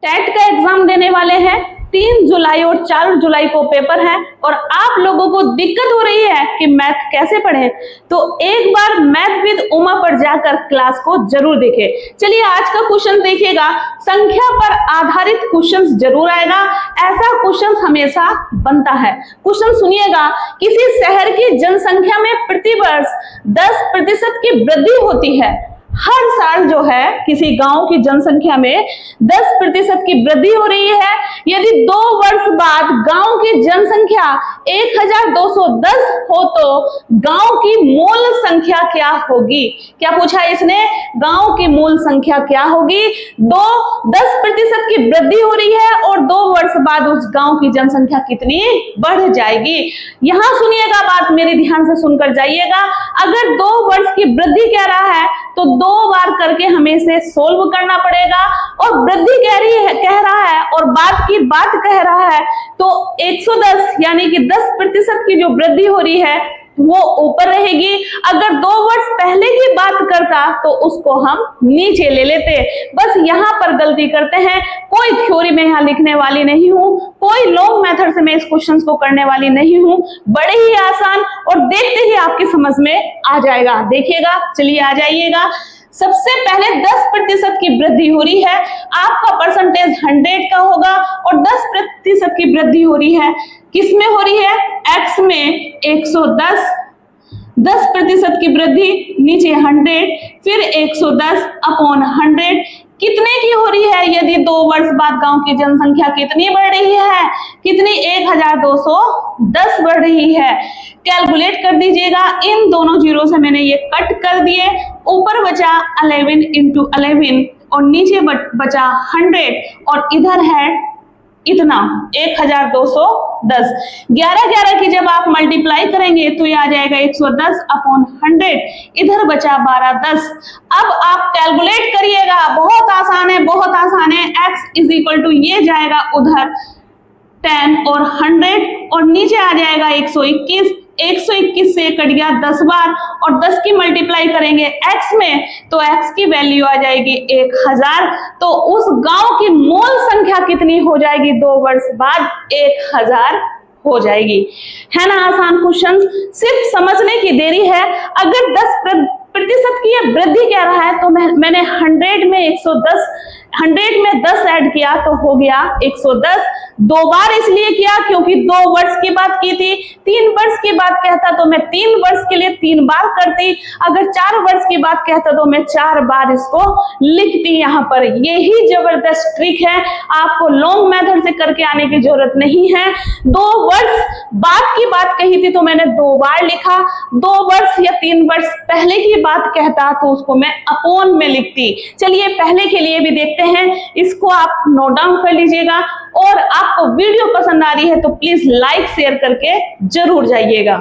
TET का exam देने वाले हैं। 3 जुलाई और 4 जुलाई को पेपर है और आप लोगों को दिक्कत हो रही है कि मैथ कैसे पढ़े, तो एक बार मैथ विद उमा पर जाकर क्लास को जरूर देखें। चलिए आज का क्वेश्चन देखिएगा। संख्या पर आधारित क्वेश्चन जरूर आएगा, ऐसा क्वेश्चन हमेशा बनता है। क्वेश्चन सुनिएगा, किसी शहर की जनसंख्या में प्रतिवर्ष 10% की वृद्धि होती है। हर साल जो है किसी गांव की जनसंख्या में 10% की वृद्धि हो रही है। यदि 2 वर्ष बाद गांव की जनसंख्या 1210 हो तो गांव की मूल संख्या क्या होगी? क्या पूछा इसने? गांव की मूल संख्या क्या होगी? 10% की वृद्धि हो रही है और 2 वर्ष बाद उस गांव की जनसंख्या कितनी बढ़ जाएगी। यहां सुनिएगा बात, मेरे ध्यान से सुनकर जाइएगा। अगर 2 वर्ष की वृद्धि कह रहा है तो 2 बार करके हमें इसे सोल्व करना पड़ेगा, और वृद्धि कह रहा है और बाद की बात कह रहा है तो 110 यानी कि 10% की जो वृद्धि हो रही है वो ऊपर रहेगी। अगर 2 वर्ष पहले की बात करता तो उसको हम नीचे ले लेते। बस यहाँ पर गलती करते हैं। कोई थ्योरी में यहाँ लिखने वाली नहीं हूँ, कोई लॉन्ग मेथड से मैं इस क्वेश्चन को करने वाली नहीं हूँ। बड़े ही आसान और देखते ही आपकी समझ में आ जाएगा। देखिएगा, चलिए आ जाइएगा। सबसे पहले 10% की वृद्धि हो रही है, आपका परसेंटेज 100 का होगा और 10% की वृद्धि हो रही है। किस में हो रही है? x में 110, 10% की वृद्धि, नीचे 100, फिर 110 अपॉन 100 कितने की हो रही है? यदि 2 वर्ष बाद गांव की जनसंख्या कितनी बढ़ रही है? कितनी? 1210 बढ़ रही है। कैलकुलेट कर दीजिएगा। इन दोनों जीरो से मैंने ये कट कर दिए। ऊपर बचा 11 इंटू 11 और नीचे बचा 100 और इधर है इतना 1210। 11 की जब आप मल्टीप्लाई करेंगे तो ये आ जाएगा 110 अपॉन 100, इधर बचा 1210। अब आप कैलकुलेट करिएगा, बहुत आसान है, बहुत आसान है। x इज इक्वल टू ये जाएगा उधर 10 और 100 और नीचे आ जाएगा 121। 121 से कट गया 10 बार और 10 की मल्टीप्लाई करेंगे x में तो x की वैल्यू आ जाएगी 1000। तो उस गांव की मूल संख्या कितनी हो जाएगी? 2 वर्ष बाद 1000 हो जाएगी। है ना आसान क्वेश्चन? सिर्फ समझने की देरी है। अगर 10% की ये वृद्धि कह रहा है तो मैंने 100 में 110, 100 में 10 ऐड किया तो हो गया 110। 2 बार इसलिए किया क्योंकि 2 वर्ष की बात की थी। 3 वर्ष की बात कहता तो मैं 3 वर्ष के लिए 3 बार करती। अगर 4 वर्ष की बात कहता तो मैं 4 बार इसको लिखती। यहाँ पर यही जबरदस्त ट्रिक है, आपको लॉन्ग मेथड से करके आने की जरूरत नहीं है। 2 वर्ष बाद की बात कही थी तो मैंने 2 बार लिखा। 2 वर्ष या 3 वर्ष पहले की बात कहता तो उसको मैं अपॉन में लिखती। चलिए पहले के लिए भी देखते हैं, इसको आप नोट डाउन कर लीजिएगा। और आपको वीडियो पसंद आ रही है तो प्लीज लाइक शेयर करके जरूर जाइएगा।